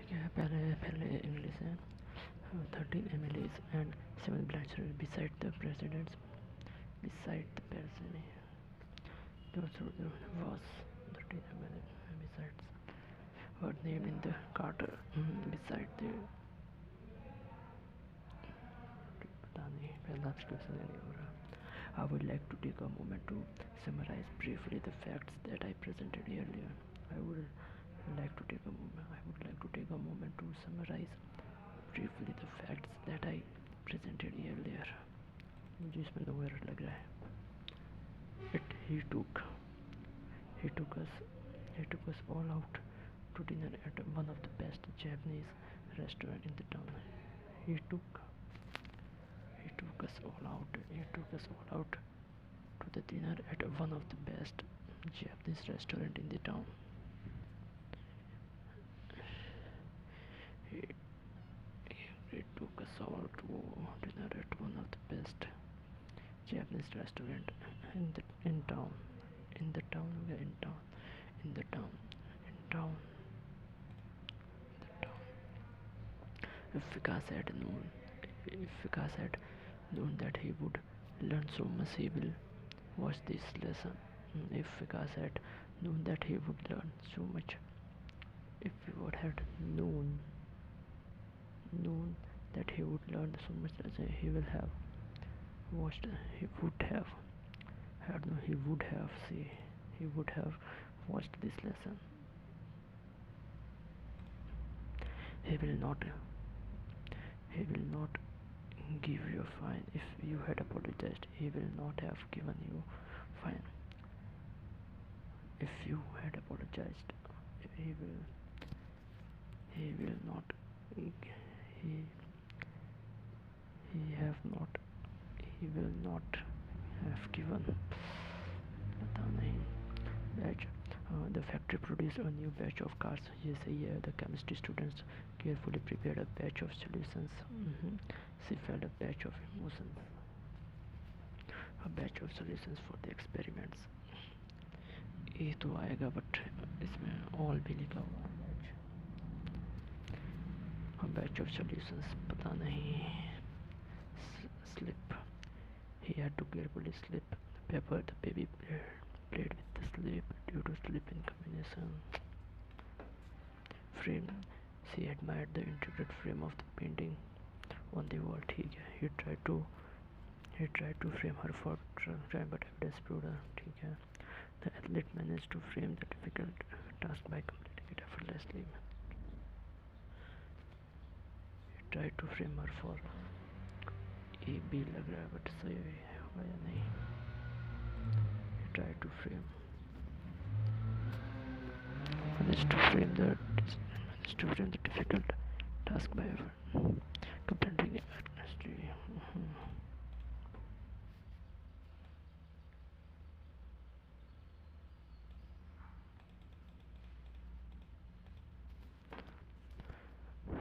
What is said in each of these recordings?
ठीक है, पहले पहले इंग्लिश है। 13 MLAs and 7 branches beside the president. Beside the president was 13 MLA besides were named in the Carter beside the पता नहीं पहला क्वेश्चन नहीं हो रहा. I would like to take a moment to summarize briefly the facts that I presented earlier. I would like to take a moment to summarize briefly the facts that I presented earlier. मुझे इसमें no error लग रहा है. He took us all out to dinner at one of the best Japanese restaurant in the town. He took us all out to the dinner at one of the best Japanese restaurant in the town. He took us all to dinner at one of the best Japanese restaurant in town. If Vikas had known that he would learn so much, he will watch this lesson. If Vikas had known that he would learn so much, if Vikas had known that he would learn so much, he would have watched. He would have watched this lesson. He will not give you a fine if you had apologized. He will not have given you fine if you had apologized. He will not he will not have given पता नहीं batch. The factory produced a new batch of cars. ये सही है. The chemistry students carefully prepared a batch of solutions. She felt a batch of emotions. A batch of solutions for the experiments. ये तो आएगा but इसमें all भी लिखा हुआ है. A batch of solutions पता नहीं. Slip. He had to carefully slip the paper. The baby played with the slip due to slip in combination. Frame. She admired the intricate frame of the painting on the wall. ठीक है. He tried to frame her for crime, but evidence proved her. ठीक है. The athlete managed to frame the difficult task by completing it effortlessly. He tried to frame her for A B लग रहा है, but सही होगा या नहीं. He tried to frame. Managed to frame the difficult task by completing it effortlessly.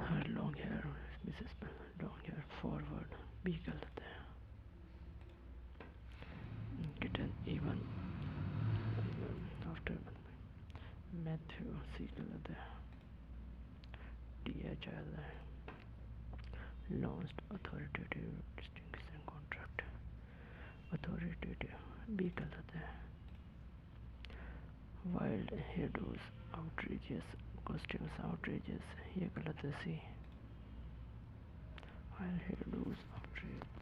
Her long hair, Mrs. Long hair forward. B गलत है. Kitten even after Matthew C गलत है. DH आया है. Launched authoritative distinction contract. Authoritative B गलत है. Wild hairdos outrageous costumes outrageous ये गलत है. C wild hairdos outrageous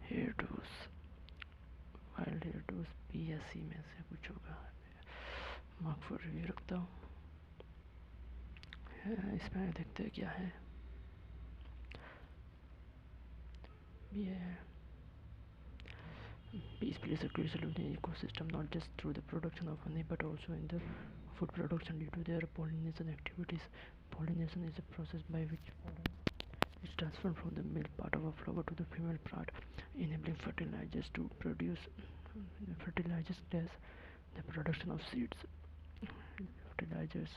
hairdos wild hairdos B या C में से कुछ होगा. मार्क फॉर रिव्यू रखता हूँ. इसमें देखते हैं क्या है. ये bees plays a crucial role in the ecosystem not just through the production of honey but also in the food production due to their pollination activities. Pollination is a process by which pollen is transferred from the male part of a flower to the female part, enabling fertilizers to produce fertilizers as the production of seeds. Fertilizers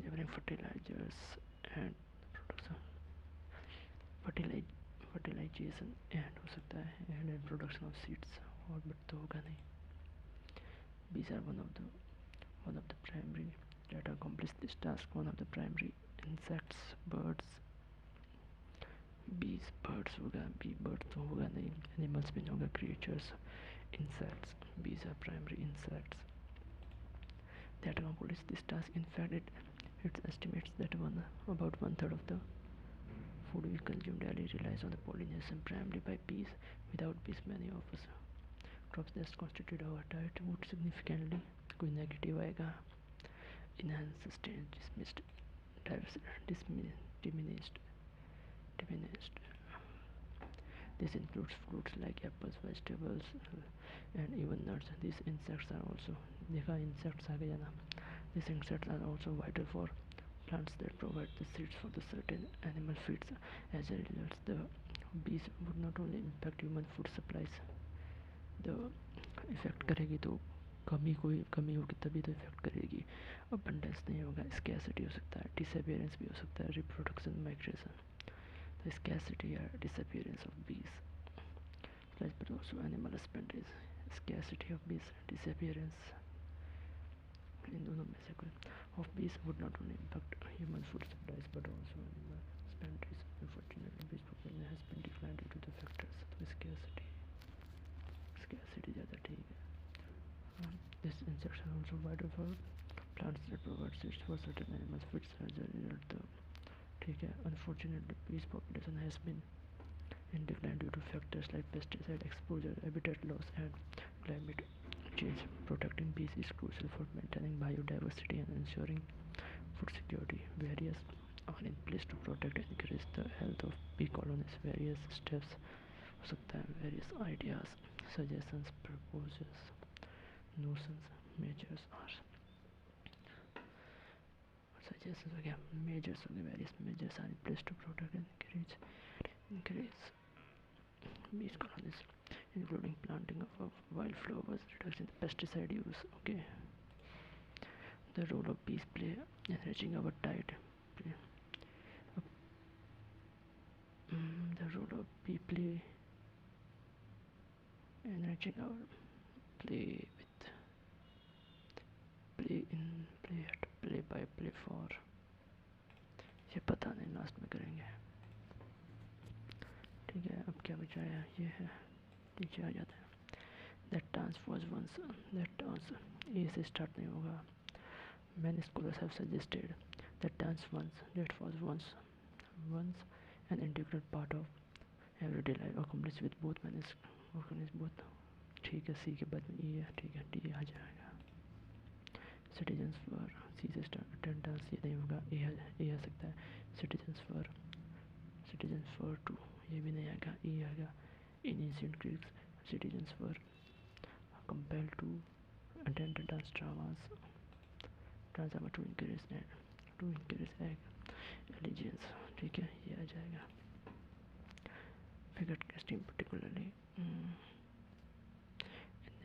enabling fertilizers and production fertilisation and हो सकता है and production of seeds, और but तो होगा नहीं. Bees are one of the primary that accomplish this task. One of the primary insects, birds. Bees, birds होगा, bee birds तो होगा नहीं. Animals भी नहीं होगा, creatures, insects. Bees are primary insects that accomplish this task. In fact, it estimates that about one third of the food we consume daily relies on the pollination primarily by bees. Without bees, many of us crops that constitute our diet would significantly कोई negative आएगा. Enhance sustain dismissed diminished. This includes fruits like apples, vegetables, and even nuts. These insects are also देखा insects आ गया ना. These insects are also vital for plants that provide the seeds for the certain animal feeds. As a result, the bees would not only impact human food supplies, the effect करेगी तो कमी होगी तभी तो effect करेगी. Abundance नहीं होगा, scarcity हो सकता है, डिसअपियरेंस भी हो सकता है, रिप्रोडक्शन, माइग्रेशन. तो स्कैसिटी या डिसअपियरेंस ऑफ बीज but also animal husbandry. Scarcity of bees, disappearance, इन दोनों में से कोई of bees would not only impact human food supplies but also animal husbandry. Unfortunately, bees population has been declined due to the factors. तो scarcity ज़्यादा ठीक है. This insects are also vital for plants that provide seeds for certain animals feeds. As a result, ठीक है. Unfortunately, bees population has been in decline due to factors like pesticide exposure, habitat loss, and climate change. Protecting bees is crucial for maintaining biodiversity and ensuring food security. Various are in place to protect and increase the health of bee colonies. Various steps हो सकता है, various ideas, suggestions, proposals, notions, measures are suggestions हो गया, measures हो गए. Various measures are in place to protect and increase bees colonies, including planting of wildflowers, reducing the pesticide use. Okay, the role of bees play enriching our diet. The role of bee play enriching our play with play in play at play by play for. ये पता नहीं, last में करेंगे. ठीक है, अब क्या बचा है, ये है, नीचे आ जाते हैं. That dance was once, that dance ए से स्टार्ट नहीं होगा. Many scholars have suggested that dance that was once an integral part of everyday life, accomplished with both both. ठीक है, सी के बाद में ई है. ठीक है, डी आ जाएगा. सिटीजन्स फॉर सी से स्टार्ट, अटेंडेंस ये नहीं होगा, ए आ सकता है. सिटीजन्स फॉर टू, ये भी नहीं आएगा, ई आएगा. इन ancient Greeks, citizens for compelled to attend the dance dramas to encourage allegiance. ठीक है, ये आ जाएगा. Figure casting particularly in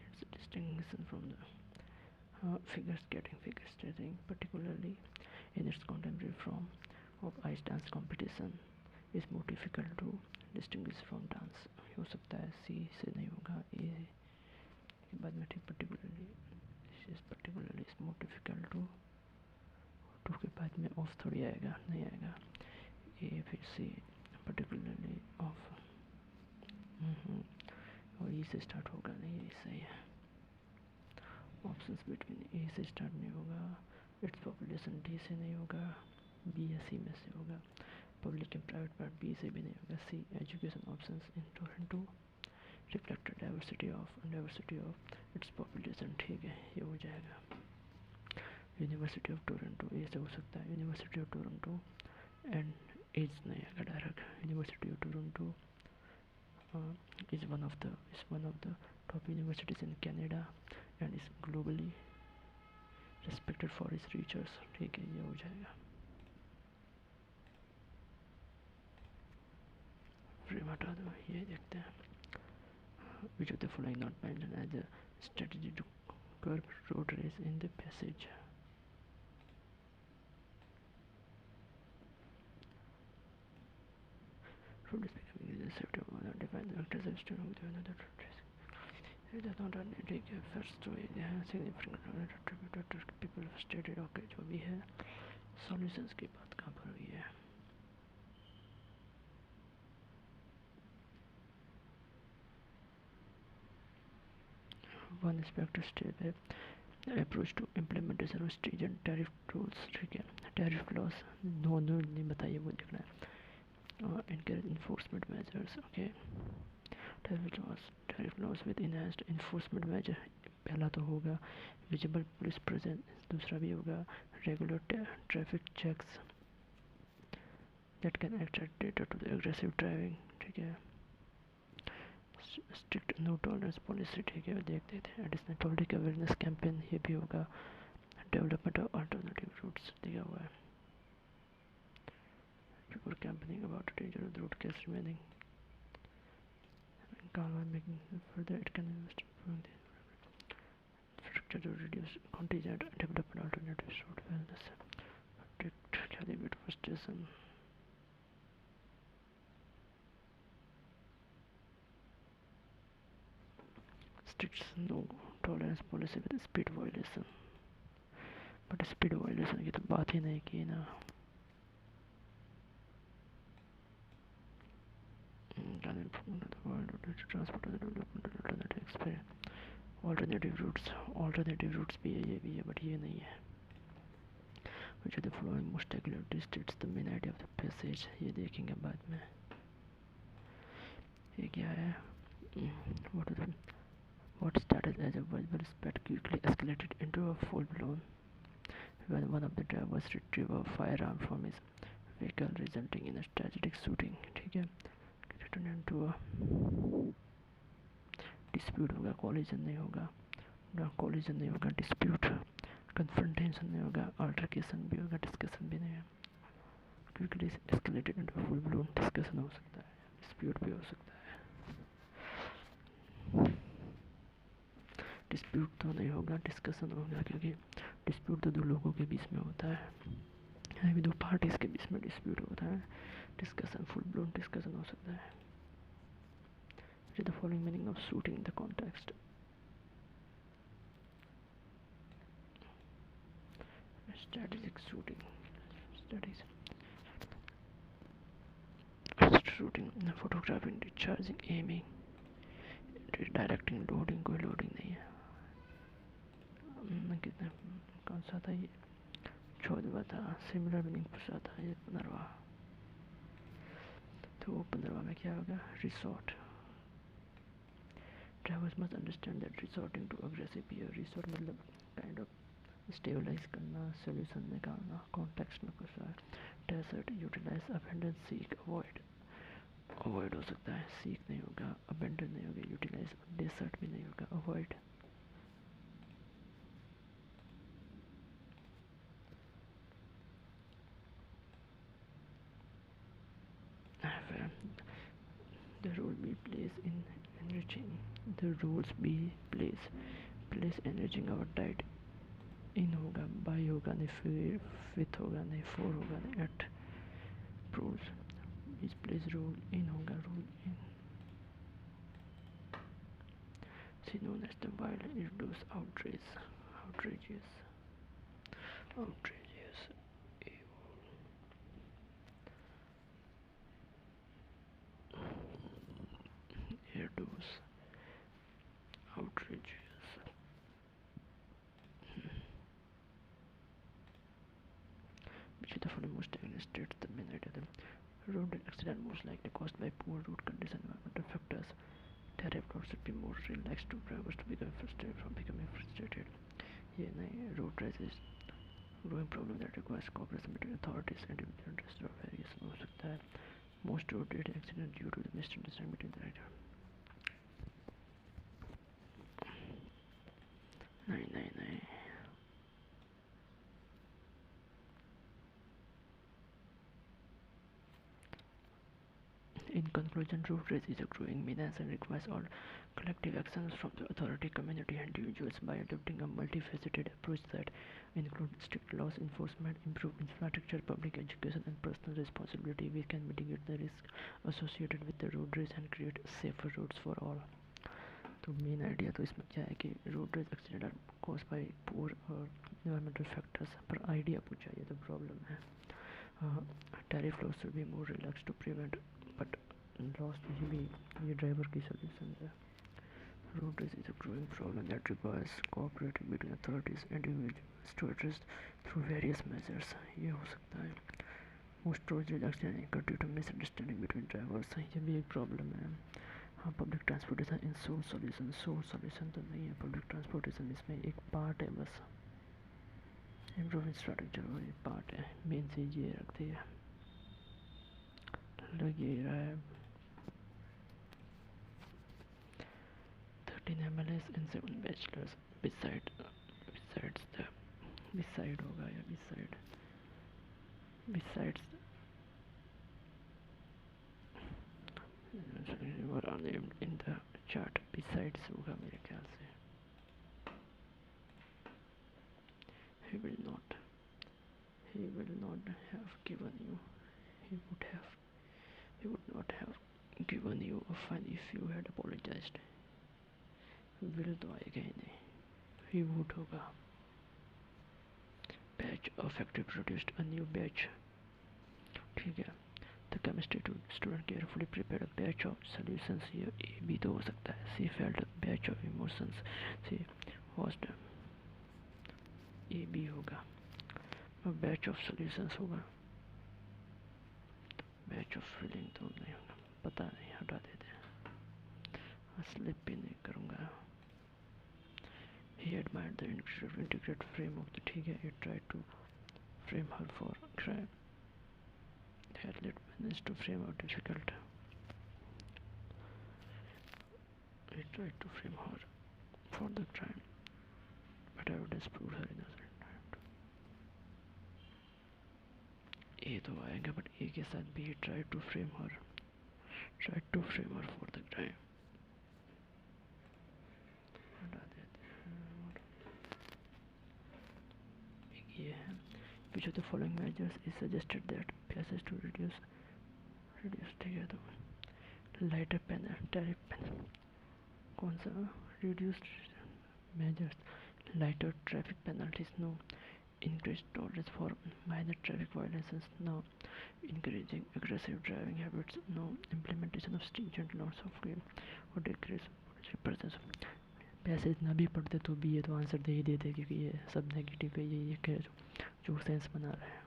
its distinction from the figure skating particularly in its contemporary form of ice dance competition is more difficult to distinguish from dance. हो सकता है, सी से नहीं होगा, ए के बाद में. ठीक, particularly is more difficult to, to के बाद में ऑफ थोड़ी आएगा, नहीं आएगा. ए फिर सी, particularly ऑफ, और ई से स्टार्ट होगा नहीं, ये सही है. ऑप्शंस बिटवीन, ए से स्टार्ट नहीं होगा. इट्स पॉपुलेशन, डी से नहीं होगा, बी या सी में से होगा. Public and private part, B से भी नहीं होगा. C, education options in Toronto reflected diversity of its population. ठीक है, ये हो जाएगा. यूनिवर्सिटी ऑफ टोरंटो, ये से हो सकता है. University of Toronto and as नहीं आएगा direct. University of Toronto is one of the top universities in Canada and is globally respected for its research. ठीक है, ये हो जाएगा. फ्रेम हटा दो, ये देखते हैं. Which of the following not mentioned as a strategy to curb road race in the passage? Road is becoming police safety define the actors as to who the other trace. It does not take first to significant attributed to people stated okay जो भी है solutions की बात कहाँ पर हुई है. One inspector stated approach to implementation of stringent tariff rules. ठीक है, tariff laws no नहीं बताइए, वो देखना है. Encourage enforcement measures. Okay, tariff laws with enhanced enforcement measure. पहला तो होगा visible police presence, दूसरा भी होगा regular traffic checks that can attract data to the aggressive driving. ठीक है, strict no tolerance policy. ठीक है, देखते थे. additional public awareness campaign, ये भी होगा. development of alternative routes दिया हुआ है. people campaigning about the danger of the road case remaining calm and making further it can invest improving the infrastructure to reduce contingent and develop an alternative route wellness protect calibrate for station. Strict no tolerance policy with speed violation, but speed violation की तो बात ही नहीं की ना. transport alternative routes भी है, ये भी है, but ये नहीं है. which of the following most accurately states the main idea of the passage, ये देखेंगे बाद में. ये क्या है? what started as a visible spat quickly escalated into a full-blown when one of the drivers retrieved a firearm from his vehicle, resulting in a tragic shooting. ठीक है, turn into a dispute होगा, collision नहीं होगा. collision नहीं होगा, dispute. confrontation नहीं होगा, altercation भी होगा, discussion भी नहीं है. quickly escalated into a full blown discussion हो सकता है, dispute भी हो सकता है. dispute तो नहीं होगा, discussion होगा, क्योंकि dispute तो दो लोगों के बीच में होता है, यहाँ भी दो parties के बीच में dispute होता है. discussion full blown discussion हो सकता है. the following meaning of shooting in the context. Strategic shooting. shooting, photographing, discharging, aiming, directing, loading. कोई loading नहीं है. कितने कौन सा था ये? 14वां था. सिमिलर मीनिंग पूछा था, ये 15वां. तो 15वां में क्या होगा? resort. Drivers must understand that resorting to aggressive behavior, resort मतलब kind of stabilize करना, solution निकालना, context में कुछ है. desert, utilize, abandon, seek, avoid. avoid हो सकता है, seek नहीं होगा, abandon नहीं होगा, utilize, desert भी नहीं होगा, avoid. the role be plays in enriching. The roles be plays enriching our diet. in होगा, by होगा नहीं, with होगा नहीं, for होगा नहीं, at. proves which plays role in होगा, role in. she known as the wild reduce outrageous. reduce outrageous. which is the following most states the main idea the road accident most likely caused by poor road condition, environmental factors. tariff laws should be more relaxed to drivers to become frustrated from becoming frustrated. ये नहीं, road rage is growing problem that requires cooperation between authorities and individual interest or variation हो सकता है. most road related accident due to the misunderstanding between the rider. नहीं. conclusion, road rage is a growing menace and requires all collective actions from the authority, community, and individuals. By adopting a multifaceted approach that includes strict laws enforcement, improved infrastructure, public education, and personal responsibility, we can mitigate the risk associated with the road rage and create safer roads for all. तो main idea तो इसमें क्या है कि road rage accident are cause by poor और environmental factors, पर idea पूछा, ये तो प्रॉब्लम है. Traffic laws should be more relax to prevent, but laws भी ये ड्राइवर की सोल्यूशन है. Road rage is a growing problem that requires cooperating between authorities and individuals to address through various measures. ये हो सकता है. Most road rage accident due to misunderstanding between drivers, ये भी एक प्रॉब्लम है. हाँ, public transportation in sol solution तो नहीं है. पब्लिक ट्रांसपोर्टेशन इसमें एक पार्ट है बस. इम्प्रूव इंफ्रास्ट्रक्चर वो एक पार्ट है. मेन चीज ये रखती है. लग ये रहा है 13 MLAs and 7 bachelors beside होगा या besides what are named in the chart. Besides होगा मेरे ख्याल से. He will not have given you, he would not have given you a fine if you had apologized. Will तो आएगा ही नहीं. He would होगा. Batch, a factory produced a new batch. ठीक है. The chemistry student carefully prepared a batch of solutions. ये A भी तो हो सकता है. She felt a batch of emotions. She was A भी होगा. A batch of solutions होगा. Batch of feeling तो नहीं होगा. पता नहीं, हटा देते हैं. स्लिप भी नहीं करूँगा. He admired the integrated framework. ठीक है. He tried to frame her for crime. Had managed to frame out difficult. He tried to frame her for the crime, but evidence proved her innocent. A तो आएगा, but A के साथ भी he tried to frame her for the crime. हटा देते हैं. ये है. Which of the following measures is suggested that passes to reduce ठीक है. तो lighter panel, tariff panel. कौन सा? Reduced measures, lighter traffic penalties, no. Increased tolerance for minor traffic violations, no. Encouraging aggressive driving habits, no. Implementation of stringent laws of fuel or decrease presence. Passage ना भी पढ़ते तो भी ये तो answer दे ही देते, क्योंकि ये सब नेगेटिव है. ये कह जो सेंस बना रहा है.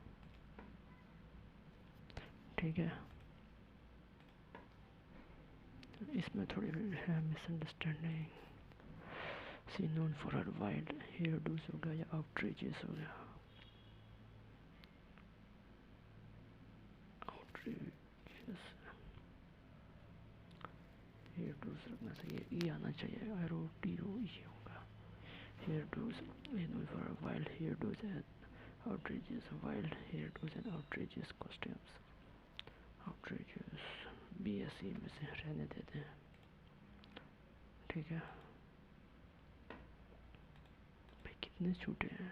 ठीक है. इसमें थोड़ी है misunderstanding. She known for her wild hairdos हो गया या आउटरीचेस हो गया. आउटरीचेस हेयर डूज रखना चाहिए. ये आना चाहिए. ROTO ये होगा. हेयर डूज ये known for her wild hairdos and outrageous wild hair does and outrageous costumes. outrageous BSc में से रहने देते हैं. ठीक है. भाई कितने छूटे हैं.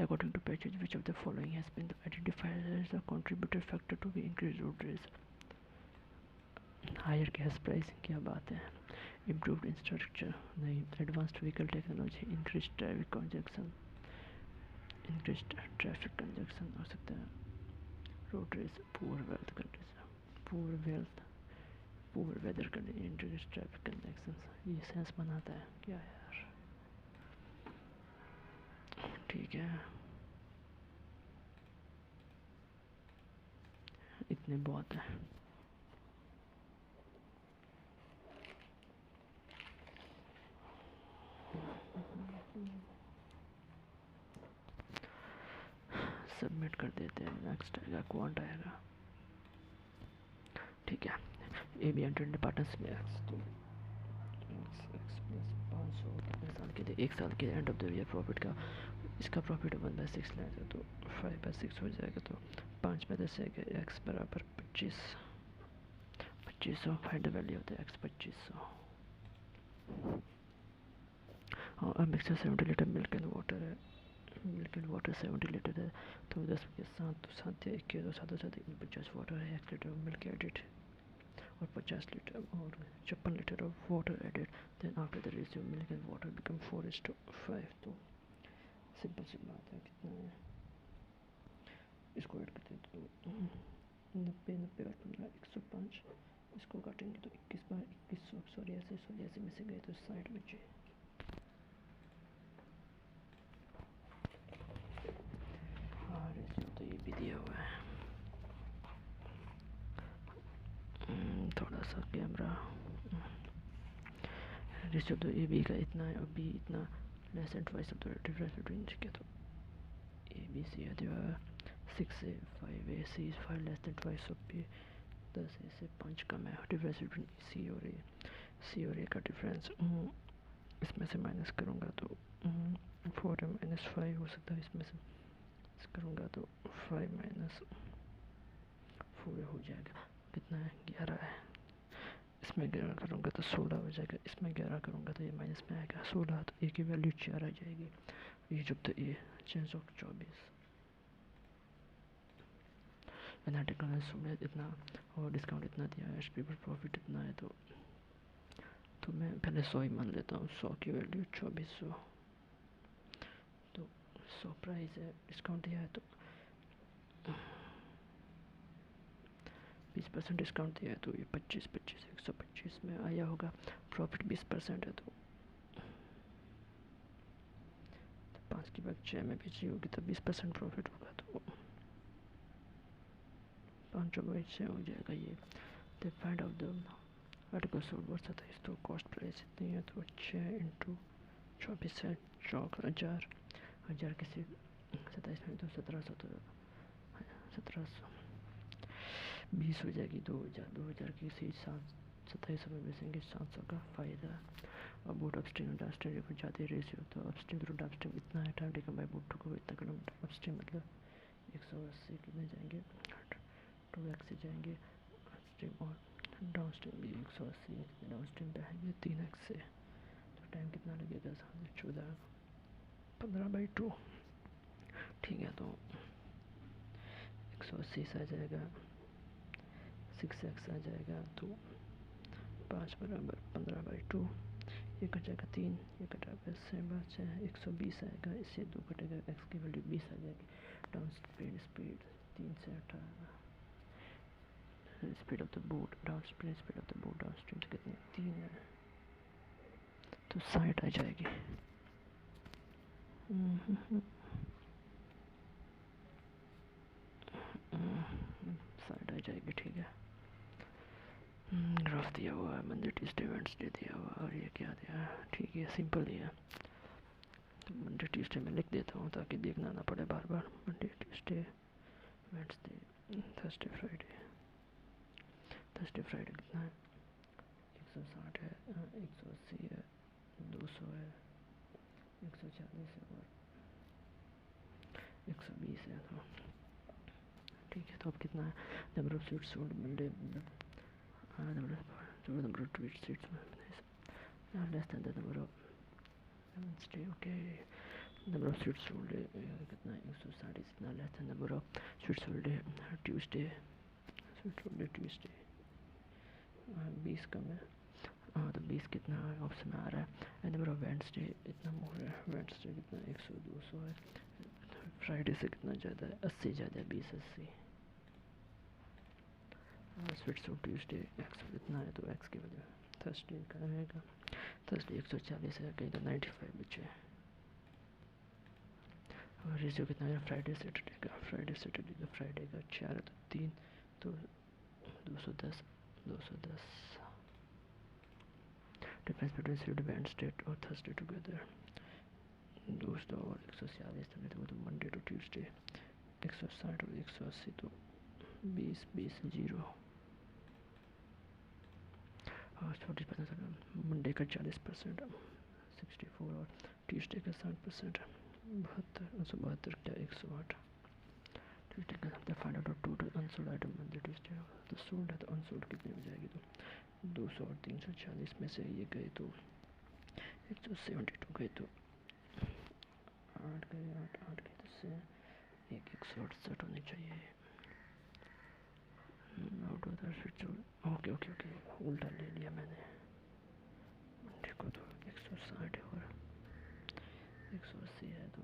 According to Patchage, which of the following has been identified as a contributor factor to the increased road rage? Higher gas price, क्या बात है. Improved infrastructure नहीं. Advanced vehicle technology, increased traffic congestion, increased traffic congestion हो सकता है. road rage, poor wealth condition, poor weather condition, increased traffic congestion. ये sense बनाता है क्या यार. ठीक है. इतने बहुत है. सबमिट कर देते हैं. नेक्स्ट आएगा क्वांट आएगा. ठीक है. ABM डिपार्टमेंट्स में x प्लस 500 साल के लिए 1 साल के end of the year profit का. इसका प्रॉफिट 1/6 लेंगे तो 5/6 हो जाएगा. तो 5 में 10 है कि x बराबर 25 2500 find the value of the x 2500। हाँ mixer 70 litre milk and water है, मिल्क एंड वाटर 70 लीटर है, तो 10 के साथ तो 7 या 21 7 50 वाटर है, 1 लीटर मिल्क एडिड और 50 लीटर और 56 litre of water added, then after the ratio milk and water become 4:5। तो सिंपल सी बात है, कितना है इसको ऐड करते हैं तो 90 90 और 15 105, इसको काटेंगे तो 21 बार 2100 सॉरी ऐसे में से गए तो 60 बचे। हाँ रेशियो तो ये भी दिया हुआ है, थोड़ा सा कैमरा रेशियो तो ए बी का इतना है और बी इतना less and twice of the difference between के, तो ए बी सी है 6 से 5 A C 5 less than twice of B, 10 A से 5 कम है, डिफरेंस बिटवीन सी और ए का डिफरेंस इसमें से माइनस करूँगा तो 4 माइनस 5 हो सकता है, इसमें से करूँगा तो 5 माइनस 4 हो जाएगा, कितना है 11 है, इसमें 11 करूँगा तो 16 हो जाएगा, इसमें 11 करूँगा तो ये माइनस में आएगा 16, तो ए की वैल्यू 4 आ जाएगी, ये जब तो ए चेंज ऑफ 24 एनालिटिकल सुमेर इतना और डिस्काउंट इतना दिया है, एचपी पर प्रॉफिट इतना है, तो मैं पहले 100 ही मान लेता हूँ, 100 की वैल्यू 2400, तो 100 प्राइस है, डिस्काउंट दिया है तो 20% डिस्काउंट दिया है, तो ये 25 125 में आया होगा, प्रॉफिट 20% है, तो 5 की बात 6 में बेची होगी तो 20% प्रॉफिट होगा, तो 5/6 हो जाएगा ये। तो find out the article sold worth 27, तो कॉस्ट प्राइस इतनी है, तो 6 × 24 है, 1000 किसी 27 में तो 1700, तो 1720 हो जाएगी, 2000 की सीट 2700 में बेचेंगे, 700 का फ़ायदा। और बोट अपस्ट्रीम और डाउनस्ट्रीम रिवर जाते रेशियो, तो अपस्ट्रीम थ्रू डाउनस्ट्रीम इतना है, टाइम टेकन बाय बोट को इतना किलोमीटर, अपस्ट्रीम मतलब 180 कितने जाएंगे 2x से जाएंगे अपस्ट्रीम, और डाउनस्ट्रीम भी 180 डाउनस्ट्रीम पे आएंगे 3x से, तो टाइम कितना लगेगा 14 15/2, ठीक है, तो 180 से आ जाएगा 6x आ जाएगा, तो 5 बराबर 15/2, ये कट जाएगा 3, ये कटेगा इससे बचा 120 आएगा, इससे 2 कटेगा, x की वैल्यू 20 आ जाएगी, डाउन स्पीड 3 से 18, speed of the boat down speed of the boat down stream से कितनी 3 है, तो 60 आ जाएगी। 60 आ जाएगी, ठीक है। ग्राफ दिया हुआ है, मंडे ट्यूसडे वेडनेसडे दिया हुआ है, और ये क्या दिया है, ठीक है सिंपल ही है, तो मंडे ट्यूसडे में लिख देता हूँ ताकि देखना ना पड़े बार बार, Monday Tuesday Wednesday Thursday Friday कितना है 160 है, 180 है, 200 है, 140 है और 120 है, तो ठीक है। तो अब कितना है number of seats sold Monday, number of tweet seats less than the number of Wednesday, okay, number of seats sold कितना 160 इतना less than number of seats sold Tuesday, 20 कम है, हाँ तो 20 कितना ऑप्शन में आ रहा है, नंबर ऑफ वेडनेसडे इतना मोर है, वेडनेसडे कितना 100 200 है, फ्राइडे से कितना ज़्यादा है 80 ज़्यादा है 20 80, स्वीट्स ऑफ ट्यूसडे एक्स इतना है, तो एक्स की वजह थर्सडे का रहेगा, थर्सडे 140 है, कहीं तो 95 बचे, और रेशियो कितना है फ्राइडे सैटरडे का, फ्राइडे का 4 है, तो 3, तो 210 डिफरेंस बिटवीन सैटरडे वेडनेसडे और थर्सडे टुगेदर 200 और 146, तो मंडे टू ट्यूसडे 160 और 180, तो 20 0 और 40% मंडे का 40%, 64 और ट्यूसडे का 60%, 72 क्या 108 तो find out total unsold item that is तो सोल्ड है तो अनसोल्ड कितनी हो जाएगी, तो 200 और 340 में से ये गए तो 172 गए, तो 8 गए, 8 गए तो से 168 होनी चाहिए। Out of that okay okay okay उल्टा ले लिया मैंने, देखो तो 160 और 180 है, तो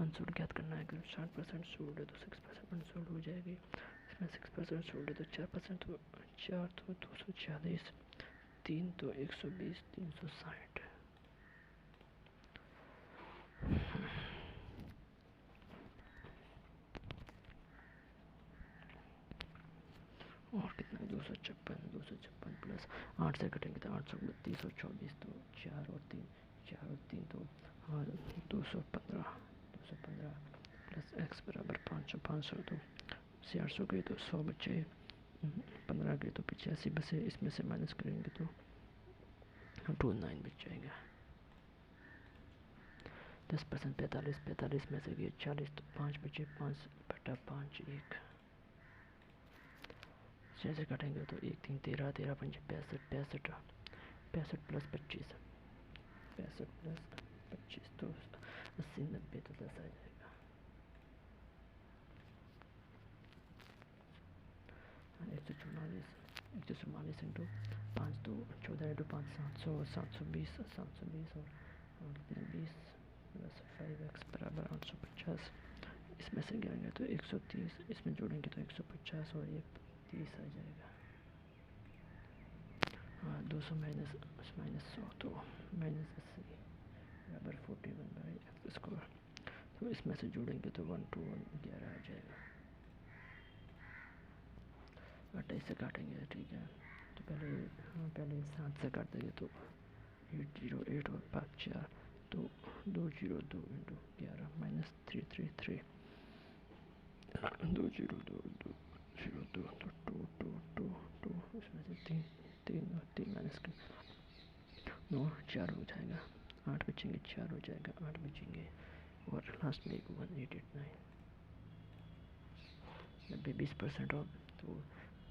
अनसोल्ड क्या करना है, अगर 60% सोल्ड है तो 6% अनसोल्ड हो जाएगी, इसमें 6% सोल्ड है तो 4%, तो 4 तो 240, 3 तो 120, 360। और कितना 256 प्लस 8 से कटेंगे तो 832 और 24, तो 4 और 3 तो हाँ 215 प्लस एक्स बराबर 500 तो 800 गए तो 100 बचे, 15 गए तो 85 बचे, इसमें से माइनस करेंगे तो 29 बच जाएगा। 10% 45 में से गए 40, तो 5 बचे, 5/5 1 से काटेंगे तो 1 3 13 13 5 65 65 प्लस 25 65 प्लस 25 तो 80 90 तो 10 आ जाएगा। 144 इंटू 5 तो 14 इंटू 5 700 720 और कितने 20 प्लस 5x बराबर 850, इसमें से गिरेंगे तो 130, इसमें जोड़ेंगे तो 150 और ये 30 आ जाएगा। हाँ 200 माइनस 100 तो -80 बराबर 41/x², तो इसमें से जोड़ेंगे तो 1 2 1 11 आ जाएगा। 28 से काटेंगे, ठीक है, तो पहले 7 से काट देंगे तो 808 और 5 4 तो 202 इंटू 11 -333 202 202 तो 2 इसमें से 3 और 3 माइनस कर 9 4 हो जाएगा, 8 बचेंगे 4 हो जाएगा, 8 बचेंगे और लास्ट में 1889 90 20% ऑफ, तो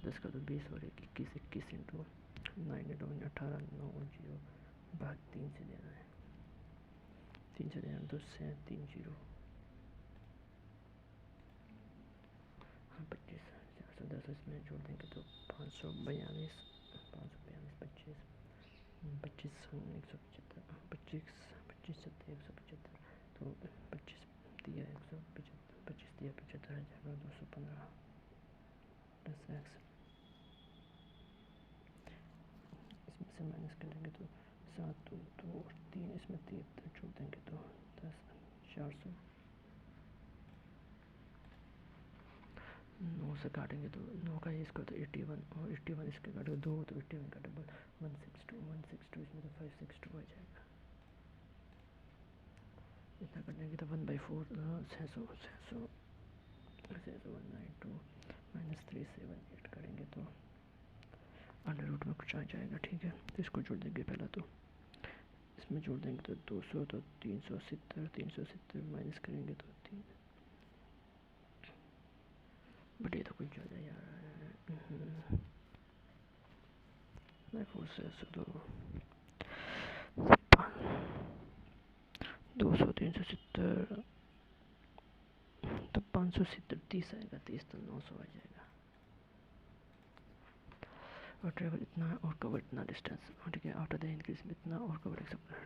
10 का तो 20 और 21 इंटू 9 18 9 0 भाग 3 से देना है, 3 से देना तो 3 0 हाँ 25 410 इसमें जोड़ देंगे तो 542 25 25 175 25 7 175 तो 25 दिया 175 25 दिया 75 आ जाएगा 215 प्लस एक्स, इसमें से माइनस कर लेंगे तो 7 2 और 3 इसमें 73 जोड़ देंगे तो 10 400 9 से काटेंगे तो 9 का इसका तो 81 और 81 इसके काटेंगे 2 तो 81 का डबल 162 इसमें तो 562 आ जाएगा। इतना कटेंगे तो 1/4 600 192 -378 करेंगे तो अंडर रूट में कुछ आ जाएगा, ठीक है, तो इसको जोड़ देंगे पहला, तो इसमें जोड़ देंगे तो 200 तो 370 माइनस करेंगे तो 3 बट ये तो कुछ ज़्यादा यार 4 से 200 370 तो 570 30 आएगा, 30 तो 900 आ जाएगा, और ट्रेवल इतना और कवर इतना डिस्टेंस, ठीक है, आफ्टर द इंक्रीज में इतना और cover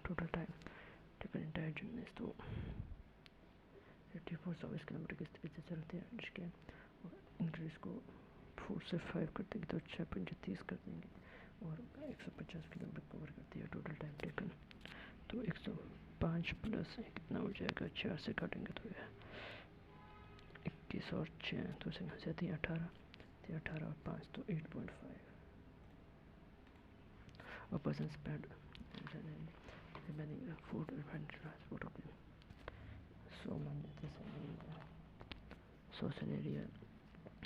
total time taken entire journey तो 84 किलोमीटर की स्पीड से चलते हैं, जिसके इंक्रीज को 4 से 5 कर देंगे तो 6 कर देंगे और 150 किलोमीटर कवर करती है, टोटल टाइम टेकन तो 105 प्लस कितना हो जाएगा, 4 से काटेंगे तो 21 और 6 तो 18 और 5 तो 8.5 और person spend remaining food and transport okay, 100 मान लेते हैं, 100 से ले लिया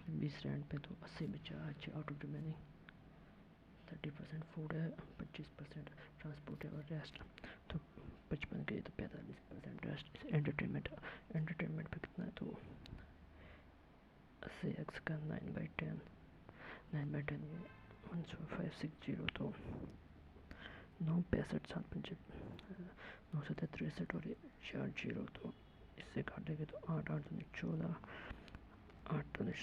20 रेंट पे तो 80 बचा, अच्छा आउट ऑफ रिमेनिंग 30% फूड है, 25% ट्रांसपोर्ट है और रेस्ट तो 55 के तो 45% रेस्ट। एंटरटेनमेंट पे कितना है तो अस्सी एक्स का 9/10, 9/10 ये 10560 तो 9 65 7 5 9 7 63 और 4 0 तो इससे काटेंगे तो 8 8 14 8 16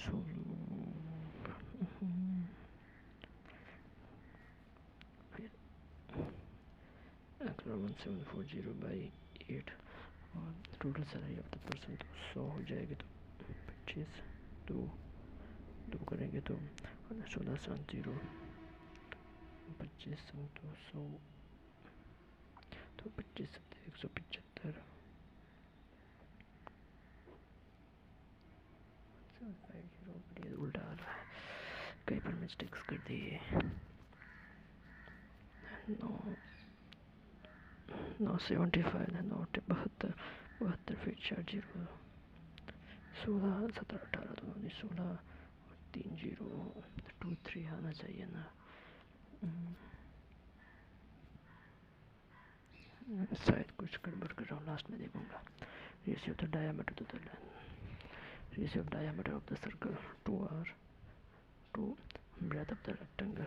फिर 1740/8 और total salary of the person तो 100 हो जाएगी तो 25 दो करेंगे तो 16 7 0 25 तो 100 तो 25 175 उल्टा आ रहा है, कहीं पर मिस्टेक्स कर दिए। 975 है, 72 फिर 4 0 16 17 18 तो 16 और 3 0 2 3 आना चाहिए ना। शायद कुछ गड़बड़ कर रहा हूँ, लास्ट में देखूंगा। Ratio of the diameter to the length, ratio of diameter of the circle 2r to breadth of the rectangle,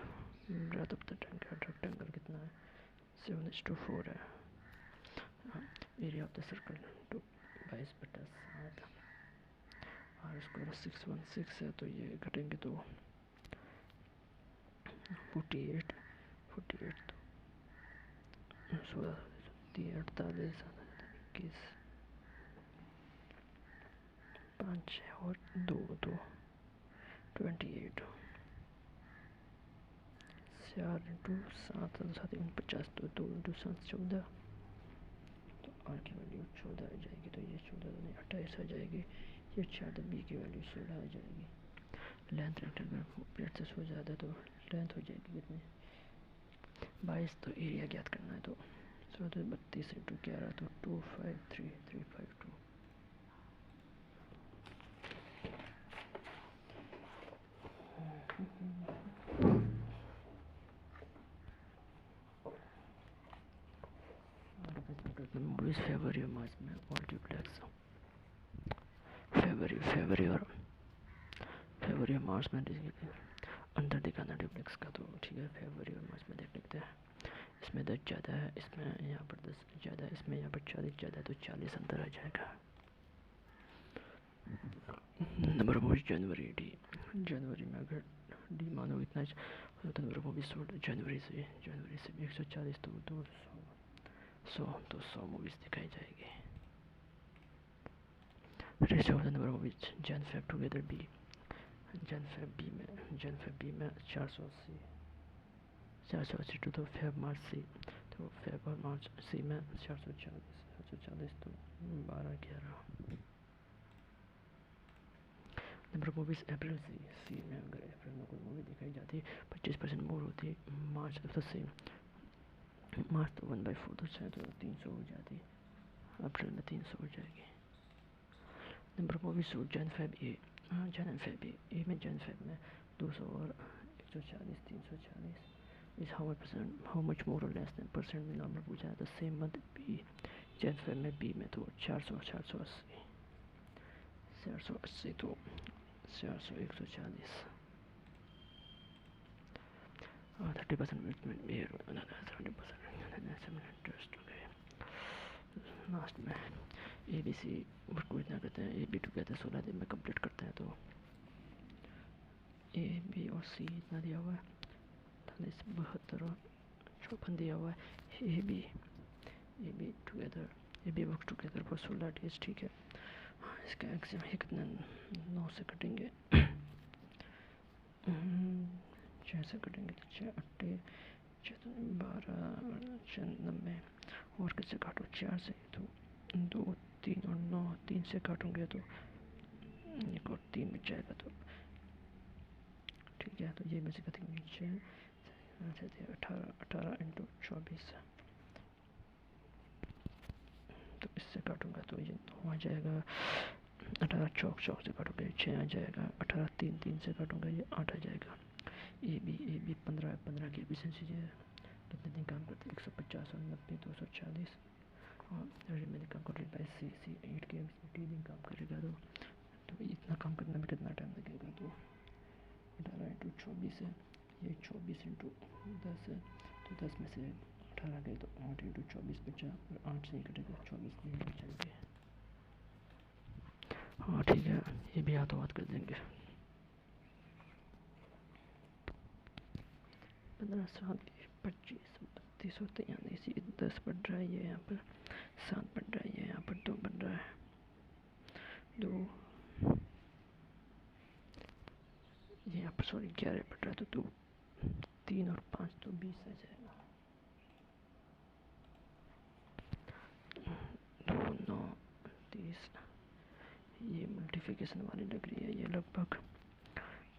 breadth of the rectangle कितना है 7:4 है। Area of the circle 22/7, r square 616 है तो ये घटेंगे तो 48 तो 16 48 21 5 और 2 तो 28 4 × 7 7 49 तो 2 × 7 14 तो आर की वैल्यू 14 आ जाएगी तो ये 14 नहीं 28 आ जाएगी। ये 4 तो बी की वैल्यू 16 आ जाएगी। लेंथ रेक्टेंगल प्लेट से सो ज़्यादा तो लेंथ हो जाएगी कितनी 22 तो एरिया ज्ञात करना है तो 32 × 11 तो 253352। Movies February और मार्च में मल्टीप्लेक्स फेवरी और मार्च में अंदर दिखाना डुप्लेक्स का तो ठीक है। फेवरी और मार्च में देख लेते हैं। इसमें 10 ज़्यादा है, इसमें यहाँ पर 10 ज़्यादा है, इसमें यहाँ पर 40 ज़्यादा है तो 40 अंदर आ जाएगा। नंबर ऑफ मूवीज जनवरी में अगर डी मानो इतना तो नंबर ऑफ मूवीज जनवरी से भी 140 तो 100 मूवीज दिखाई जाएगी। Ratio of the number of movies जन फेब टुगेदर बी, जन फेब बी में 480 तो फेब मार्च सी तो फेब और मार्च सी में 440 तो 12 11। नंबर ऑफ मूवीज अप्रैल सी में अगर अप्रैल में कोई मूवी दिखाई जाती 25% मोर होती, मार्च तो सेम, मार्च तो 1/4 तो शायद तो 300 हो जाती, अप्रैल में 300 हो जाएगी। नंबर ऑफ मूवीज जन फेब ए में जन फेब में 200 और 140 340 इज हाउ मच मोर और लेस देन परसेंट में नंबर पूछा है। द सेम मंथ बी जन फेब में बी में तो 480 तो 400 140 और 30% लास्ट में ए बी सी को इतना करते हैं, ए बी टू कहते हैं 16 दिन में कंप्लीट करते हैं तो ए बी और सी इतना दिया हुआ है 72 और 54 दिया हुआ है। A B work together for 16 days ठीक है। इसका एग्जाम है कितना 9 से कटेंगे 6 से कटेंगे तो 6 8 12 90 और किससे काटो 4 से तो 2 3 और 9 3 से काटूंगे तो एक और 3 बच जाएगा तो ठीक है। तो ये में से कटेंगे 6 18 × 24 तो इससे काटूंगा तो ये 9 आ जाएगा। 18 चौक से काटूंगा 6 आ जाएगा। 18 3 से काटूंगा ये 8 आ जाएगा। ए बी 15 की एफिशिएंसी है कितने दिन काम करते हैं 150 और 90 240 और रिमेनिंग काम कंप्लीट बाय सी 8 के 3 दिन काम करेगा तो इतना काम करने में कितना टाइम लगेगा है, तो 10 में से 18 गए तो 8 इंटू 24 बचा, और 8 से कटेगा 24 नहीं बचेंगे। हाँ ठीक है, ये भी हाथों हाथ कर देंगे। 15 7 25 32 होते हैं, यानी इसी 10 बढ़ रहा है, ये यहाँ पर 7 बढ़ रहा है, ये यहाँ पर 2 बढ़ रहा है, 2 ये यहाँ पर सॉरी 11 बढ़ रहा है, तो 2 3 और 5 तो 20 आ जाएगा। 2 9 30, ये मल्टीप्लिकेशन वाली लग रही है, ये लगभग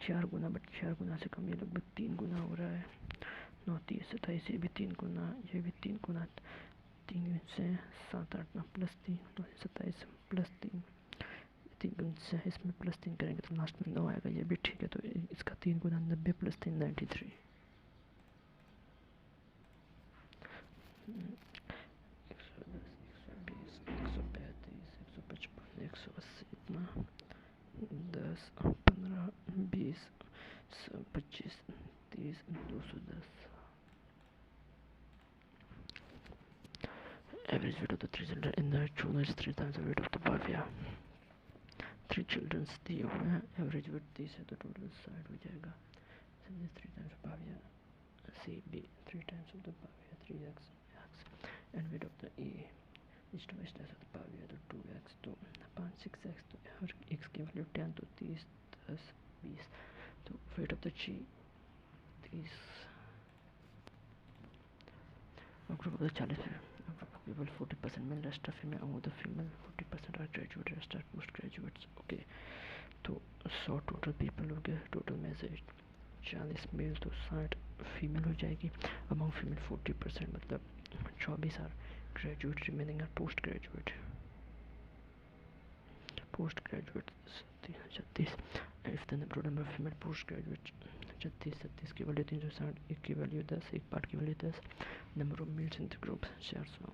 4 गुना, बट 4 गुना से कम, ये लगभग 3 गुना हो रहा है। 9 30 27, ये भी 3 गुना, ये भी 3 गुना, 3 से 7 8 9 प्लस 3 27 प्लस 3 3 गुना से इसमें प्लस 3 करेंगे तो लास्ट में 9 आएगा, ये भी ठीक है। तो इसका 3 गुना 90 प्लस 3 93, 110 120 135 155 180, इतना 10 15 20 25 30 210। Average weight of the 3 children in the children is 3 times the weight of the pavia. 3 children दिए हुए हैं, एवरेज वेट 30 है, तो टोटल 60 हो जाएगा। 3 times pavia, C B 3 times of the pavia 3x x, and weight of the A is twice as of the pavia, तो 2x, तो 5 6x, तो हर x की वैल्यू 10, तो 30 10 20, तो weight of the G 30, group of the 40 people 40% male, rest of female, among the female 40% are graduate, rest are post graduates। Okay, तो 100 total people हो गए, total में से 40 मेल तो 60 फीमेल हो जाएगी। अमंग फीमेल 40%, मतलब 24 are graduate, remaining are post graduate. Post graduate 36, if the number of female post graduate 36 37 की वैल्यू 360, एक की वैल्यू 10, एक पार्ट की value 10, number of males in the group 400।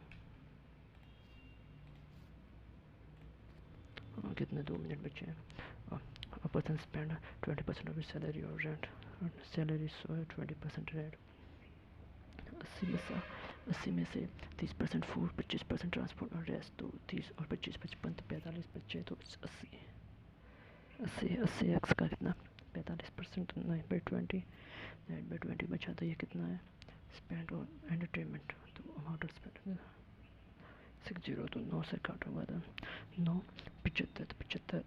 कितने 2 मिनट बचे हैं। A person spend 20% of his salary or rent, salary 20% rent, 80 में से 30% फूड, 25% ट्रांसपोर्ट और रेस्ट, तो 30 और 25 55 तो 45 बचे, तो 80 एक्स का कितना 45%, 9/20 9/20 बचा, तो ये कितना है स्पेंड ऑन एंटरटेनमेंट, तो अमाउंट ऑफ स्पेंड 60, तो 9 से काट होगा, तो 9 75 तो 75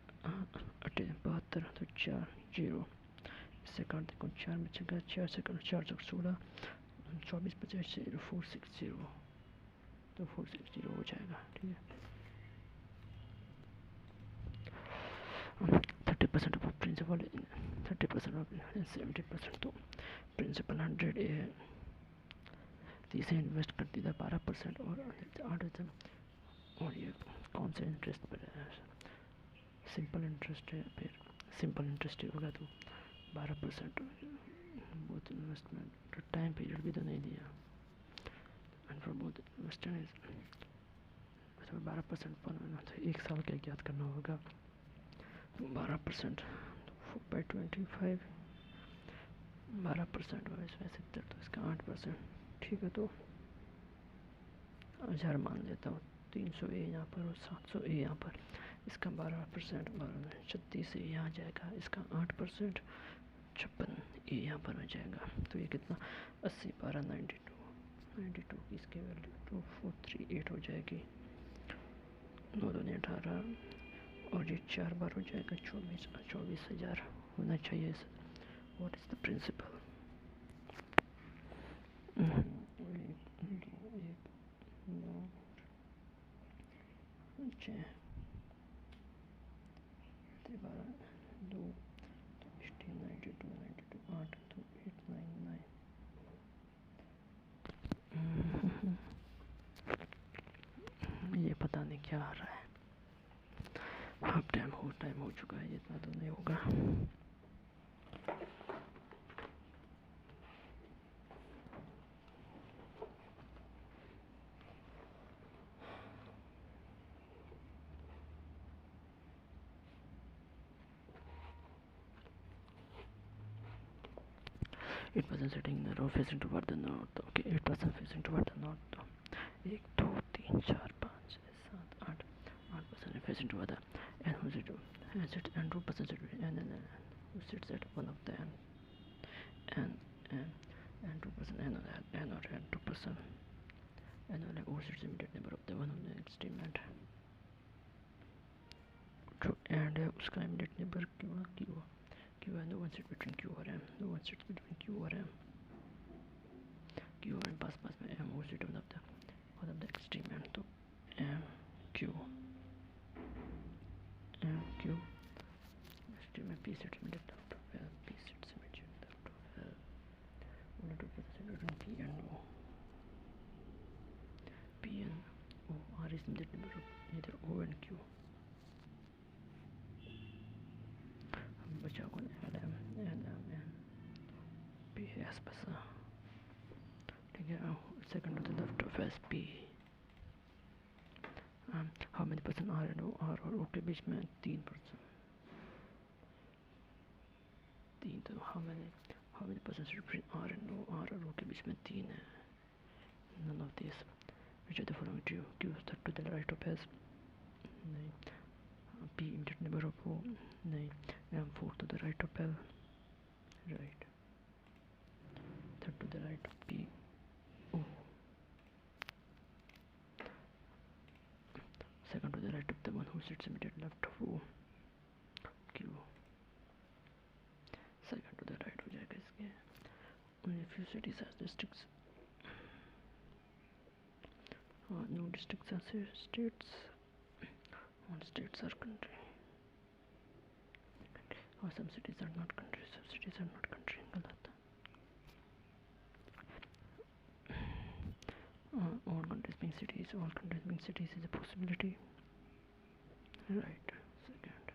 72, तो 4 0 इससे काट देखो 4 बचेगा, 4 से काटो 4 16 24 50 460, तो 460 हो जाएगा। ठीक है, 30% ऑफ प्रिंसिपल 30% ऑफ 70%, तो प्रिंसिपल 100 है, 30 इन्वेस्ट कर दिया 12%, और 8,000, और ये कौन सा इंटरेस्ट पर है, सिंपल इंटरेस्ट है, फिर सिंपल इंटरेस्ट होगा तो 12%, बहुत इन्वेस्टमेंट, तो टाइम पीरियड भी तो नहीं दिया, and for both investment is 12% पर महीना, तो 1 साल का याद करना होगा, 12% 4/25 12% और इसमें 70, तो इसका 8%। ठीक है, तो 1000 मान लेता हूँ, 300 ए यहाँ पर और 700 ए यहाँ पर, इसका 12%, 36 ए यहाँ जाएगा, इसका 8% 56 ए यहाँ पर हो जाएगा, तो ये कितना 80 12 92 की इसकी वैल्यू 2438 हो जाएगी, 9 दूनी 18, और ये 4 बार हो जाएगा 24,000 होना चाहिए। What is the principal, 1 2 1 9 6 12 2 16 92 8 2 8 9 9। ये पता नहीं क्या आ रहा है, अब टाइम हो चुका है, इतना तो नहीं होगा। It was 8% sitting in a row facing toward the north. Okay, 8% facing toward the north. 1 2 3 4 5 6 7 8 8% facing toward the and who sit and 2% sit and who sits at one of the and and 2% and or and 2% and like who sits immediate neighbor of the one of the extreme and उसका immediate neighbor Q and no one sits between Q or M. No one sits between Q or M. Q और पास में M वो sit one of the extreme end तो M Q extreme में P sits immediate left of L. P sits immediate left of L. Only 2% between P and O. P and O are is immediate neighbor of either O and Q. बचा कौन L M N P S बसा ठीक है. Second to the left of S P. How many percent R and O R और O के बीच में 3%. 3 तो how many percent between R and O R और O के बीच में 3 है. None of these. Which are the following true? Q is third to the right of S. नहीं. P immediate neighbor of O. नहीं. M fourth to the right of L. Right. Third to the right of P. O. Second to the right of the one who sits immediate left of O. Q. Second to the right हो जाएगा इसके. Only few cities has districts. No districts are states. All states are country. Or some cities are not country. Some cities are not country. गलत. All countries being cities. All countries being cities is a possibility. Right. Second.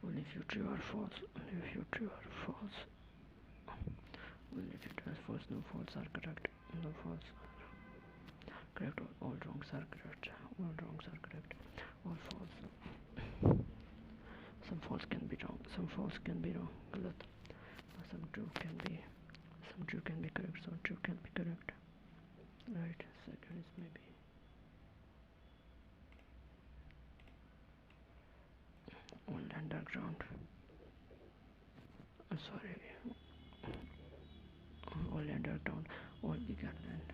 Only if you true or false. Only if you true or false. Only if it was false. No false are correct. No false are correct. All wrongs are correct. All wrongs are correct. All false. Some false can be wrong. Some false can be wrong. गलत. Some true can be correct. Some true can be correct. Right. Second is maybe. All underground. Sorry. All underground. All bigger land.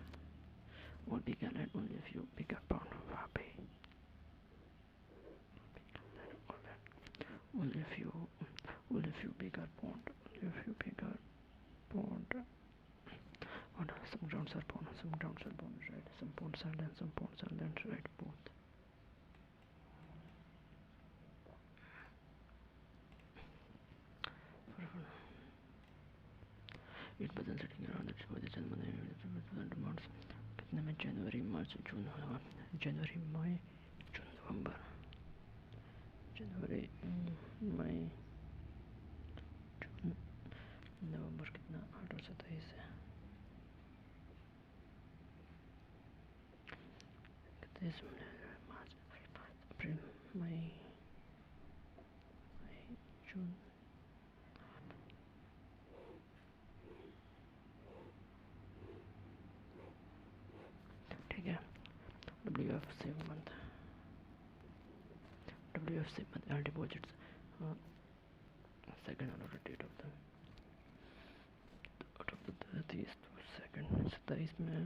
All bigger land. Only a few bigger pound. Happy. Only a few bigger pond. Only a few bigger pond. And some grounds are pond. Some grounds are pond. Right. Some ponds are land. Some ponds are land. Right. Both. It wasn't sitting around the position months. कितने में जनवरी मार्च जून हुआ. जनवरी मई जून नवंबर. जनवरी मई जून नवंबर कितना 8 और 27 है. 31 मार्च अप्रैल मई जून. ठीक है. WFC month. WFC month and deposits. Second order date of the out of the 30th to second. 27 में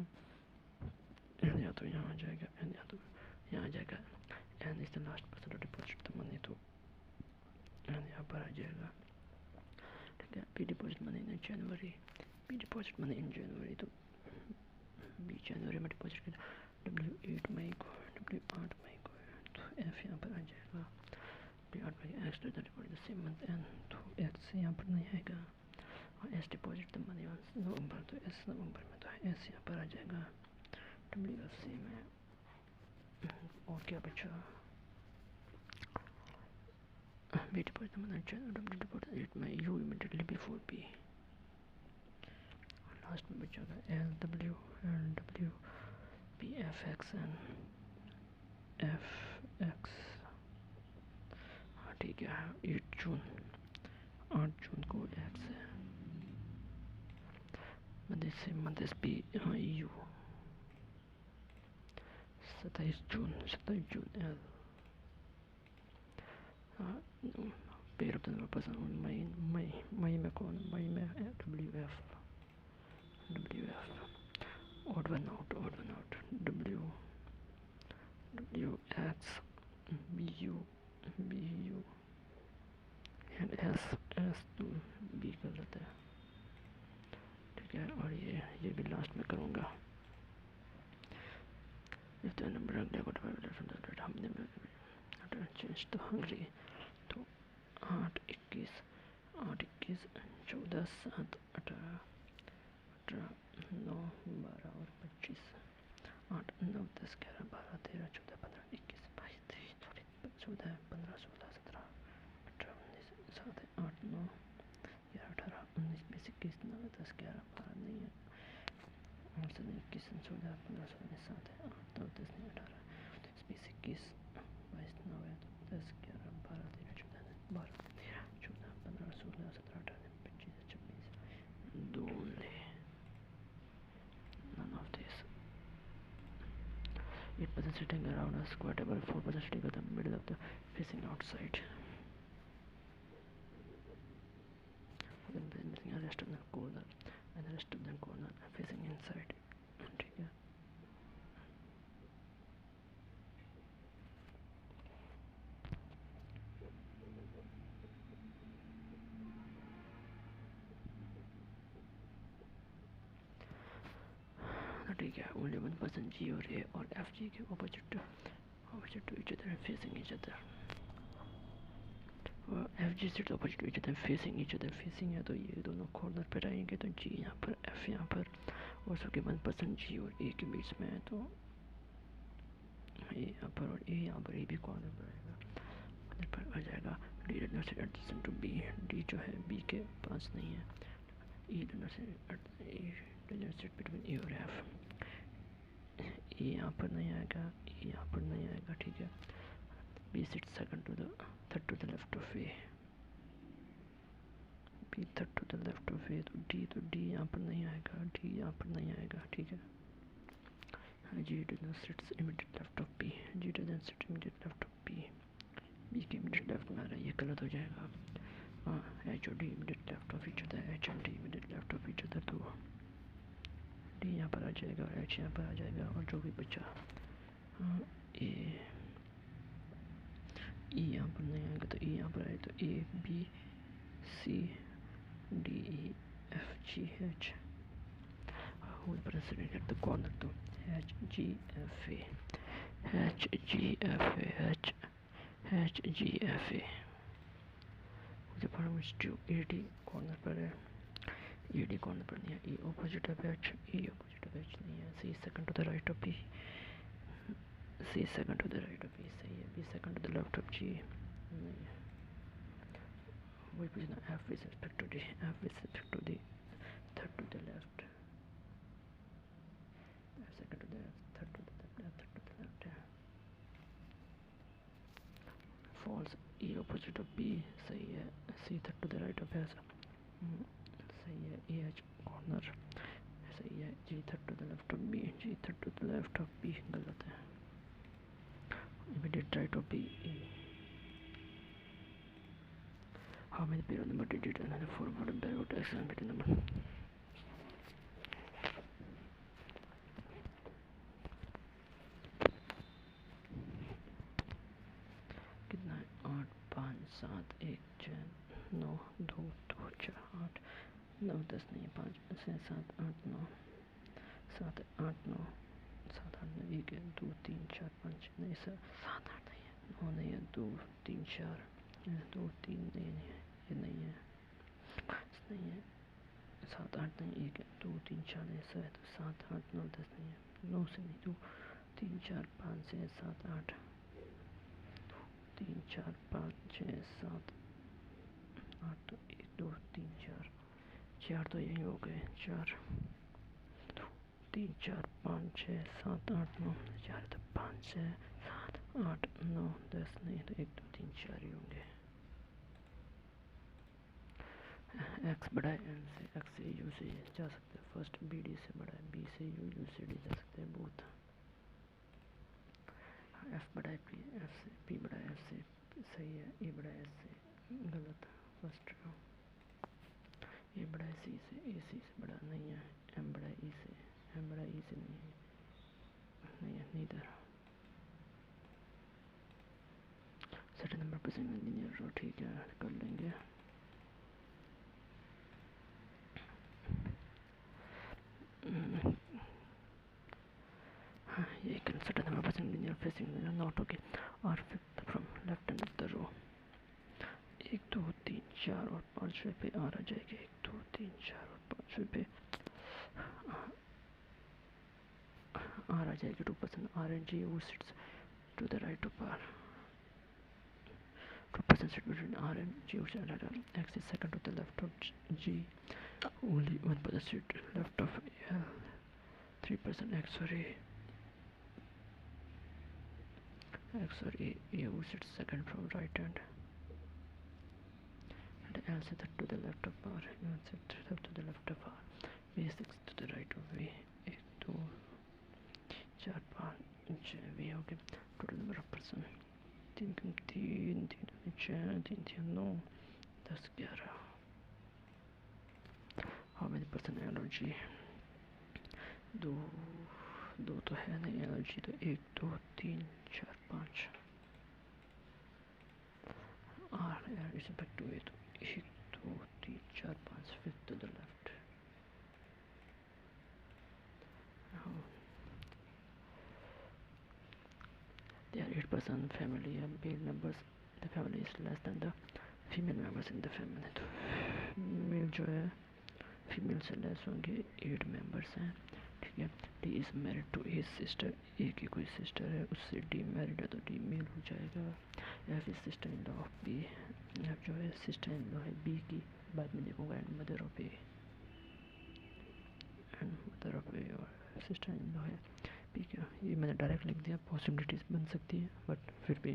या तो यहाँ आ जाएगा या तो यहाँ आ जाएगा. And is the last person to deposit the money तो and यहाँ पर आ जाएगा. ठीक है. P deposit money in January. P deposit money in January तो B जनवरी में डिपॉजिट किया. W8 मई को तो F यहाँ पर आ जाएगा. P8 May X to the deposit the same month and तो X यहाँ पर नहीं आएगा. और S deposit the money on नवंबर तो S नवंबर में तो S यहाँ पर आ जाएगा. WFC में और क्या बचा. B deposit the money W deposit 8 May U immediately before B. Last में बचेगा LW and W P F X and F X. ठीक है 8 जून 8 जून को एक्स है। मध्य पी यू। 27 जून L. Pair of the person मई में कौन? मई में W F. odd one out W X B U and S to B कर लेते हैं, ठीक है। और ये भी लास्ट में करूँगा। if the number of हमने चेंज तो हंगरी तो 8 21 14 7 18 9 12 और 25 8 9 10 11 12 13 14 15 21 22 23 14 15 16 17 18 19 7 8 9 11 18 19 20 21 9 10 11 12 नहीं है 8 से 21 14 15 16 7 8 9 10 18 20 21 22 9 10 11 12 13 14 12 13 14 15 16 17 18 25 26 2 only. None of this. 8% sitting around a square table, 4% sitting at the middle of the facing outside. Then the rest of the corner and the rest of the corner facing inside. ठीक है। ठीक है। Only 1% G और A और F G के opposite to each other and facing each other. F G sits opposite to each other facing each other. Facing है तो ये दोनों कॉर्नर पर आएंगे, तो जी यहाँ पर एफ यहाँ पर और सबके 1% जी और ए के बीच में है, तो ए यहाँ पर और ए यहाँ पर, ए भी कॉर्नर पर आएगा, कॉर्नर पर आ जाएगा। D does not adjacent to B, D जो है बी के पास नहीं है। E does not sit between A और एफ, ए यहाँ पर नहीं आएगा, ए यहाँ पर नहीं आएगा, ठीक है। B sit third to the left of A, B third to the left of A, तो डी यहाँ पर नहीं आएगा, डी यहाँ पर नहीं आएगा, ठीक है। G does not sits immediate left of B, G does not sit immediate left of B, B के इमीडिएट लेफ्ट में आ रहा है, ये गलत हो जाएगा। एच और D immediate left of each other, H and D immediate left of each other, तो डी यहाँ पर आ जाएगा और एच यहाँ पर आ जाएगा, और जो भी बचा ए ई यहाँ पर नहीं आएगा, तो ई यहाँ पर आए, तो A B C D E F G H whole president at the corner, तो H G F A, H G F A, H G F A. A D corner पर है, ए डी कॉर्नर पर नहीं है, E opposite of H, E opposite of H नहीं है। C second to the right of B, C second to the right of B सही है, B second to the left of G नहीं है। वही पूछना, F with respect to D, F with respect to the third to the left, F second to the left, third to the left, third to the left है। False, E opposite of B सही है, C third to the right of S सही है, A H corner सही है, G third to the left of B, G third to the left of B गलत है। immediate right of B. How many period number did it and forward and backward action between number? कितना है? 8 5 7 1 6 9 2 2 4 8 9 10 नहीं, 5 6 7 8 9 7 8 9 7 8 9 1 2 3 4 5 नहीं 7 8 नहीं है, 9 नहीं है, 2 3 4 2 3 नहीं है, ये नहीं है, 5 नहीं है, 7 8 नहीं, 1 2 3 4 नहीं, 7 8 9 10 नहीं है, 9 से नहीं, 2 3 4 5 6 7 8 3 4 5 6 7 8 तो 1 2 3 4 4 तो यही हो गए, 4 3 4 5 6 7 8 9 4 तो 5 6 7 8 9 10 नहीं तो 1 2 3 4 ही होंगे। एक्स बड़ा है एन से, एक्स से यू से जा सकते हैं फर्स्ट, बी डी से बड़ा है, बी से यू, यू से डी जा सकते हैं बोथ। एफ बड़ा है पी, एफ से पी बड़ा है एफ से, सही है। ए बड़ा है एस से, गलत फर्स्ट रो। ए बड़ा है सी से, ए सी से बड़ा नहीं है। एम बड़ा है ई से, एम बड़ा ई से नहीं है, नहीं है नीदर। सेट नंबर पर सिंगल लीनियर रो, ठीक है कर लेंगे। ये कंसिडर नंबर पर single linear facing not okay. और fifth from left hand of the row, 1 2 3 4 और 5 पे आर आ जाएगा। 1 2 3 4 और 5 पे आर आ जाएगा। 2% आर एंड जी वो sits to the right of R. 2% sit between R and G, which are X is second to the left of G. Only 1% sit left of L. 3% X or A. X or A, who sits second from right hand. And L sits to the left of R. U sits to the left of R. V 6 to the right of V. 1 2 4 5 6 V. Okay. Total number of person. 3 3 6 3 3 9 10 11. How many person energy? दो तो है नहीं energy, तो 1 2 3 4 5 R is back to A, तो 1 2 3 4 5 fifth to the left. They are 8% family and male members. The family is less than the female members in the family. तो mail जो है female से लेस होंगे, 8 मेंबर्स हैं, ठीक है। D is married to A sister, A की कोई सिस्टर है उससे डी मैरिड है तो डी मेल हो जाएगा। F is sister in law of B, F जो है सिस्टर इन लॉ है बी की, बाद में देखूंगा। And mother of A, and mother of A और सिस्टर इन लॉ है बी का। ये मैंने डायरेक्ट लिख दिया, पॉसिबिलिटीज बन सकती है बट फिर भी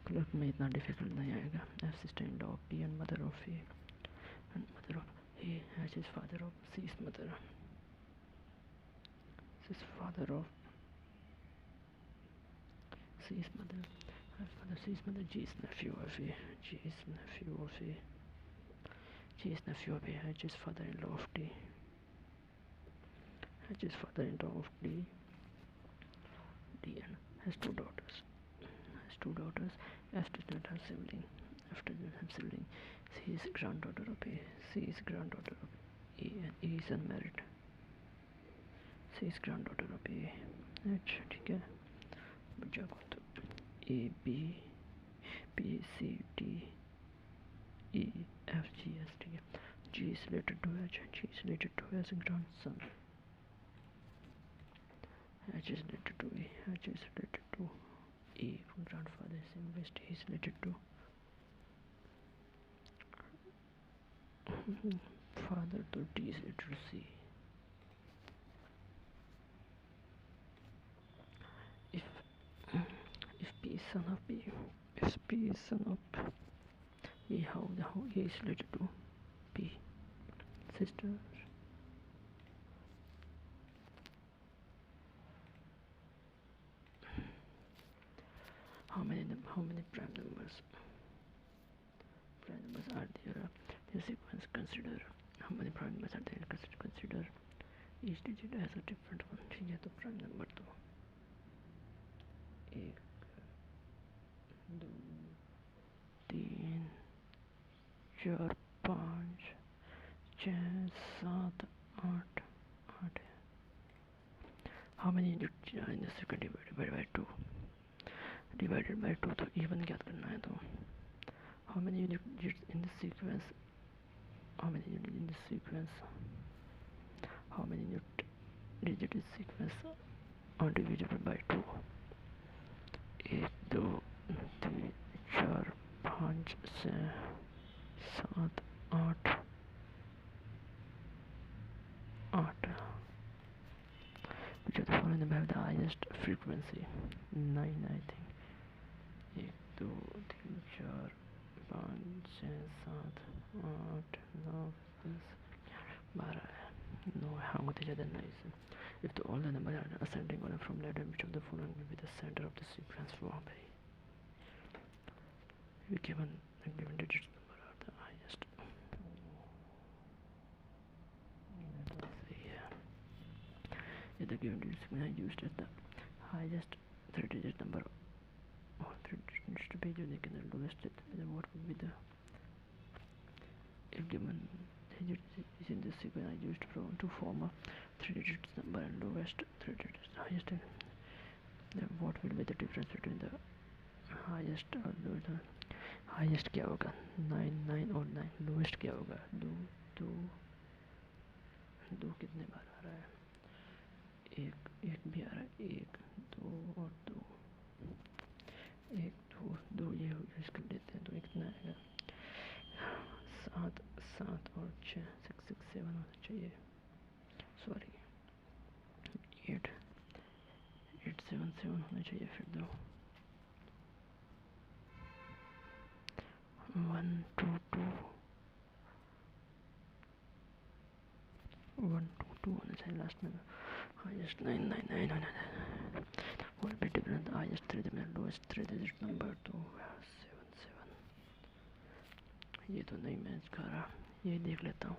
क्लर्क में इतना डिफिकल्ट नहीं आएगा। F sister in law of B and mother of A, and mother of A as his father of C's mother. His father of C's mother. Father C's mother. G's nephew of A. G's nephew of A. G's nephew of A. H's father-in-law of D. H's father-in-law of D. D and has 2 daughters. Has 2 daughters. F does not have sibling. F does not have sibling. C is granddaughter of A. C is granddaughter of A and A is unmarried. C is granddaughter of A. H, ठीक है। बचा कौन तो A B B C D E F G S, ठीक है। G is related to H. G is related to H's grandson. H is related to A. H is related to A from grandfather. Same way T is related to father, तो D is related to C. If P is son of B, if P is son of A, how A is related to P, sister. How many prime numbers? Prime numbers are there? The sequence consider. How many prime numbers are there? Consider each digit has a different one. ठीक है, तो prime number तो 1 2 3 4 5 6 7 8 8 है। How many digits are in the second divided by 2? Divided by 2 तो even ज्ञात करना है। तो how many digits in the sequence? How many units in the sequence? How many digits in sequence are divisible by 2? 1 2 3 4 5 6 7 8 8 which of the following have the highest frequency? 9 I think। 1 2 3 4 5 6 7 8 9 10 12 है। 9 हाँ होते ज़्यादा nice है। If the all the numbers are ascending order from ladder, which of the following will be the center of the sequence? वहाँ पे we given digits number are the highest. सही है। Yeah, the given digits when I used as the highest 3 digit number or 3 digit needs to be unique and the lowest, then what would be the if given digit is in the sequence I used to form a 3 digit number and lowest 3 digits highest, then what will be the difference between the highest और lowest? Highest क्या होगा? 9 9 और 9। Lowest क्या होगा? 2 2 2 कितने बार आ रहा है? एक एक भी आ रहा है। 1 2 और 2 1 2 2 ये यूज कर लेते हैं तो ये कितना आएगा? 7 7 और 6 6 6 7 होना चाहिए। सॉरी 8 8 7 7 होना चाहिए। फिर 2 1 2 2 1 2 2 होना चाहिए लास्ट में। हाईएस्ट 9 9 9 होना चाहिए। what will be different? The highest 3 digit lowest 3 digit number तो 7 7। ये तो नहीं मैच कर रहा, ये देख लेता हूँ।